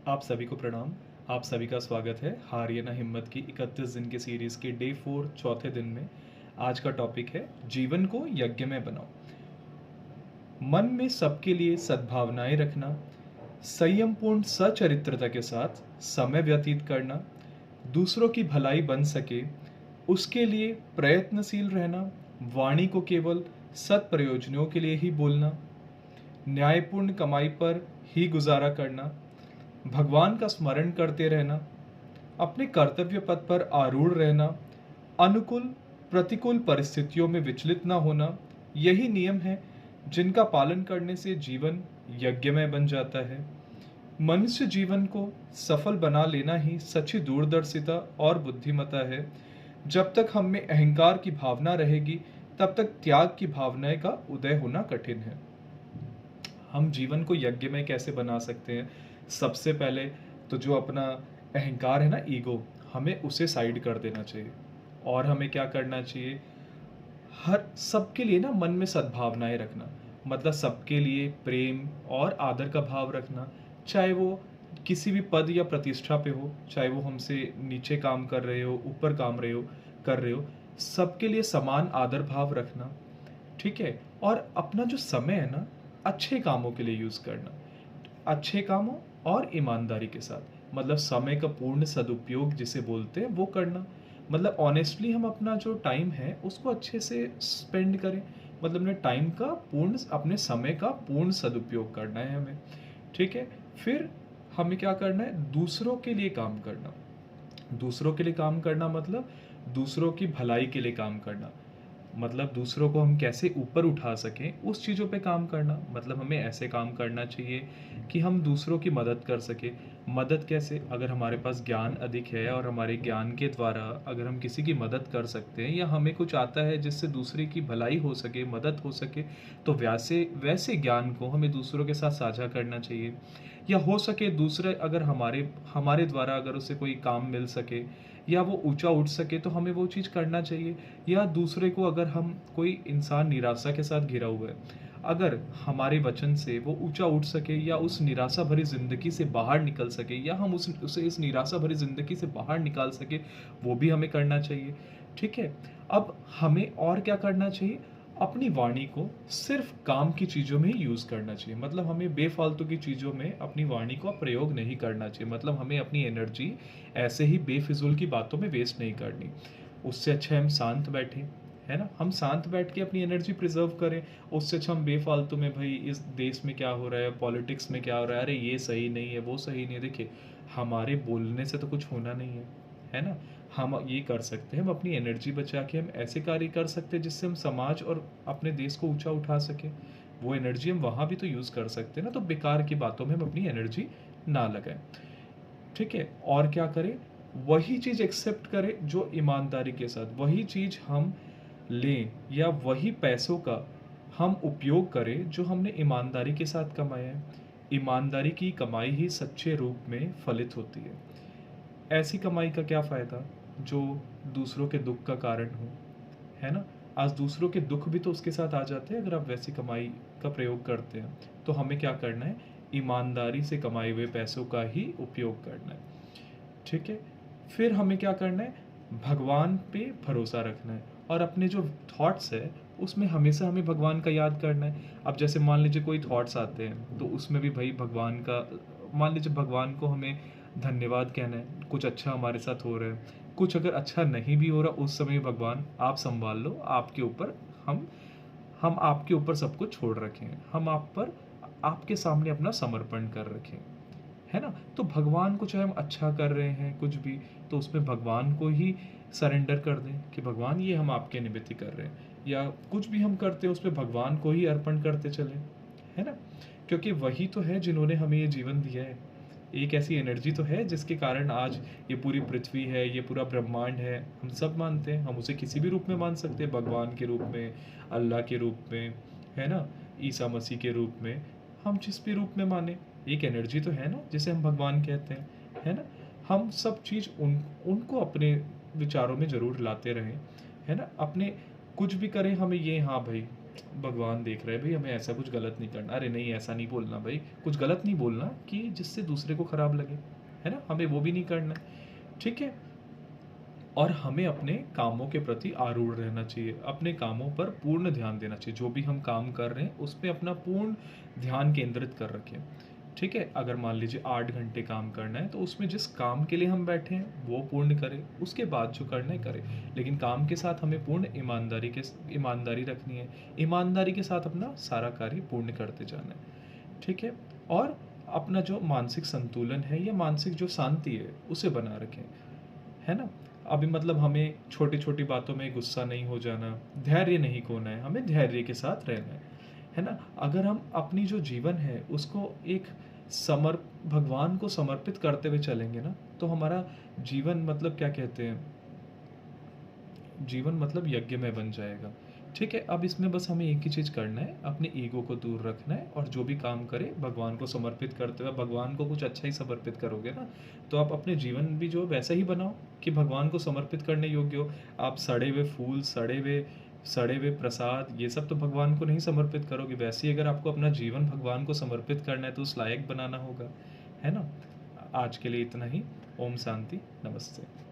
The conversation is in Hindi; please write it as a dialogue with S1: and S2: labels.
S1: आप सभी को प्रणाम। आप सभी का स्वागत है हार ये ना हिम्मत की 31 दिन की सीरीज़ के डे 4 चौथे दिन में। आज का टॉपिक है जीवन को यज्ञ में बनाओ। मन में सबके लिए सद्भावनाएं रखना, संयमपूर्ण सचरित्रता के साथ समय व्यतीत करना, दूसरों की भलाई बन सके उसके लिए प्रयत्नशील रहना, वाणी को केवल सत्प्रयोजनों के लिए ही बोलना, न्यायपूर्ण कमाई पर ही गुजारा करना, भगवान का स्मरण करते रहना, अपने कर्तव्य पथ पर आरूढ़ रहना, अनुकूल प्रतिकूल परिस्थितियों में विचलित न होना, यही नियम है जिनका पालन करने से जीवन यज्ञमय बन जाता है। मनुष्य जीवन को सफल बना लेना ही सच्ची दूरदर्शिता और बुद्धिमत्ता है। जब तक हम में अहंकार की भावना रहेगी, तब तक त्याग की भावनाएं का उदय होना कठिन है। हम जीवन को यज्ञ में कैसे बना सकते हैं? सबसे पहले तो जो अपना अहंकार है ना, ईगो, हमें उसे साइड कर देना चाहिए। और हमें क्या करना चाहिए? हर सबके लिए ना मन में सद्भावनाएं रखना, मतलब सबके लिए प्रेम और आदर का भाव रखना, चाहे वो किसी भी पद या प्रतिष्ठा पे हो, चाहे वो हमसे नीचे काम कर रहे हो, ऊपर काम रहे हो कर रहे हो, सबके लिए समान आदर भाव रखना। ठीक है। और अपना जो समय है ना, अच्छे कामों के लिए यूज करना, अच्छे कामों और ईमानदारी के साथ, मतलब समय का पूर्ण सदुपयोग जिसे बोलते हैं वो करना। मतलब ऑनेस्टली हम अपना जो टाइम है उसको अच्छे से स्पेंड करें, मतलब अपने टाइम का पूर्ण, अपने समय का पूर्ण सदुपयोग करना है हमें। ठीक है। फिर हमें क्या करना है? दूसरों के लिए काम करना। दूसरों के लिए काम करना मतलब दूसरों की भलाई के लिए काम करना, मतलब दूसरों को हम कैसे ऊपर उठा सकें उस चीज़ों पे काम करना। मतलब हमें ऐसे काम करना चाहिए कि हम दूसरों की मदद कर सकें। मदद कैसे? अगर हमारे पास ज्ञान अधिक है और हमारे ज्ञान के द्वारा अगर हम किसी की मदद कर सकते हैं, या हमें कुछ आता है जिससे दूसरे की भलाई हो सके, मदद हो सके, तो वैसे वैसे ज्ञान को हमें दूसरों के साथ साझा करना चाहिए। या हो सके दूसरे अगर हमारे हमारे द्वारा अगर उसे कोई काम मिल सके या वो ऊंचा उठ सके तो हमें वो चीज़ करना चाहिए। या दूसरे को, अगर हम कोई इंसान निराशा के साथ घिरा हुआ है, अगर हमारे वचन से वो ऊंचा उठ सके या उस निराशा भरी जिंदगी से बाहर निकल सके, या हम उसे इस निराशा भरी जिंदगी से बाहर निकाल सके, वो भी हमें करना चाहिए। ठीक है। अब हमें और क्या करना चाहिए? अपनी वाणी को सिर्फ काम की चीज़ों में ही यूज़ करना चाहिए। मतलब हमें बेफालतू की चीज़ों में अपनी वाणी का प्रयोग नहीं करना चाहिए। मतलब हमें अपनी एनर्जी ऐसे ही बेफिजूल की बातों में वेस्ट नहीं करनी। उससे अच्छा है हम शांत बैठें, है ना, हम शांत बैठ के अपनी एनर्जी प्रिजर्व करें। उससे अच्छा हम बेफालतू में, भाई इस देश में क्या हो रहा है, पॉलिटिक्स में क्या हो रहा है, अरे ये सही नहीं है, वो सही नहीं है, देखिए हमारे बोलने से तो कुछ होना नहीं है ना। हम ये कर सकते हैं, हम अपनी एनर्जी बचा के हम ऐसे कार्य कर सकते हैं जिससे हम समाज और अपने देश को ऊंचा उठा सकें। वो एनर्जी हम वहाँ भी तो यूज़ कर सकते हैं ना। तो बेकार की बातों में हम अपनी एनर्जी ना लगाएं। ठीक है। और क्या करें? वही चीज़ एक्सेप्ट करें जो ईमानदारी के साथ, वही चीज़ हम लें, या वही पैसों का हम उपयोग करें जो हमने ईमानदारी के साथ कमाया है। ईमानदारी की कमाई ही सच्चे रूप में फलित होती है। ऐसी कमाई का क्या फ़ायदा जो दूसरों के दुख का कारण हो, है ना। आज दूसरों के दुख भी तो उसके साथ आ जाते हैं अगर आप वैसी कमाई का प्रयोग करते हैं। तो हमें क्या करना है? ईमानदारी से कमाए हुए पैसों का ही उपयोग करना है। ठीक है। फिर हमें क्या करना है? भगवान पे भरोसा रखना है, और अपने जो थॉट्स है उसमें हमेशा हमें भगवान का याद करना है। अब जैसे मान लीजिए कोई थॉट्स आते हैं तो उसमें भी भाई भगवान का, मान लीजिए भगवान को हमें धन्यवाद कहना है, कुछ अच्छा हमारे साथ हो रहा है। कुछ अगर अच्छा नहीं भी हो रहा उस समय, भगवान आप संभाल लो, आपके ऊपर हम हम आपके ऊपर सब कुछ छोड़ रखे हैं, हम आप पर, आपके सामने अपना समर्पण कर रखे हैं, है ना। तो भगवान को चाहे हम अच्छा कर रहे हैं कुछ भी, तो उसमें भगवान को ही सरेंडर कर दें कि भगवान ये हम आपके निमित्त ही कर रहे हैं, या कुछ भी हम करते हैं उसमें भगवान को ही अर्पण करते चलें, है ना। क्योंकि वही तो है जिन्होंने हमें ये जीवन दिया है। एक ऐसी एनर्जी तो है जिसके कारण आज ये पूरी पृथ्वी है, ये पूरा ब्रह्मांड है, हम सब मानते हैं। हम उसे किसी भी रूप में मान सकते हैं, भगवान के रूप में, अल्लाह के रूप में, है ना, ईसा मसीह के रूप में, हम जिस भी रूप में माने, एक एनर्जी तो है ना जिसे हम भगवान कहते हैं, है ना। हम सब चीज़ उनको अपने विचारों में ज़रूर लाते रहें, है ना। अपने कुछ भी करें हमें ये, हाँ भाई भगवान देख रहे हैं भाई, हमें ऐसा कुछ गलत नहीं करना। अरे नहीं, ऐसा नहीं बोलना भाई, कुछ गलत नहीं बोलना कि जिससे दूसरे को खराब लगे, है ना, हमें वो भी नहीं करना है। ठीक है। और हमें अपने कामों के प्रति आरूढ़ रहना चाहिए, अपने कामों पर पूर्ण ध्यान देना चाहिए। जो भी हम काम कर रहे हैं उस पर अपना पूर्ण ध्यान केंद्रित कर रखें। ठीक है। अगर मान लीजिए 8 घंटे काम करना है तो उसमें जिस काम के लिए हम बैठे हैं वो पूर्ण करें, उसके बाद जो करना है करें। लेकिन काम के साथ हमें पूर्ण ईमानदारी रखनी है, ईमानदारी के साथ अपना सारा कार्य पूर्ण करते जाना है। ठीक है। और अपना जो मानसिक संतुलन है या मानसिक जो शांति है उसे बना रखें, है ना। अभी मतलब हमें छोटी छोटी बातों में गुस्सा नहीं हो जाना, धैर्य नहीं खोना है, हमें धैर्य के साथ रहना है ना। अगर हम अपनी जो जीवन है उसको एक भगवान को समर्पित करते हुए चलेंगे ना, तो हमारा जीवन मतलब क्या कहते हैं, जीवन मतलब यज्ञ में बन जाएगा। ठीक है। अब इसमें बस हमें एक ही चीज़ करना है, अपने ईगो को दूर रखना है, और जो भी काम करे भगवान को समर्पित करते हुए। भगवान को कुछ अच्छा ही समर्पित करोगे ना, तो आप अपने जीवन भी जो वैसा ही बनाओ कि भगवान को समर्पित करने योग्य हो। आप सड़े हुए फूल, सड़े हुए प्रसाद, ये सब तो भगवान को नहीं समर्पित करोगे। वैसे ही अगर आपको अपना जीवन भगवान को समर्पित करना है तो उस लायक बनाना होगा, है ना। आज के लिए इतना ही। ओम शांति, नमस्ते।